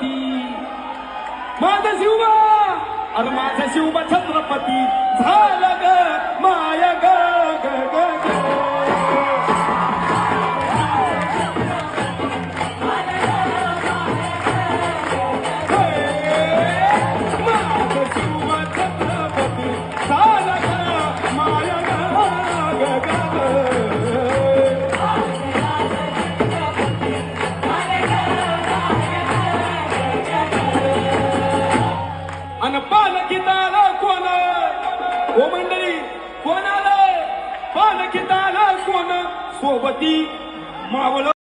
छत्रपती माझा शिवबा अरे माझा शिवबा छत्रपती झाला ग माया ग ग ग ग. माझा शिवबा छत्रपती झाला ग माया ग ग ग ग. अन पालखीत आलं कोण ओ मंडळी कोण आलं पालखीत आलं कोण सोबती मावळ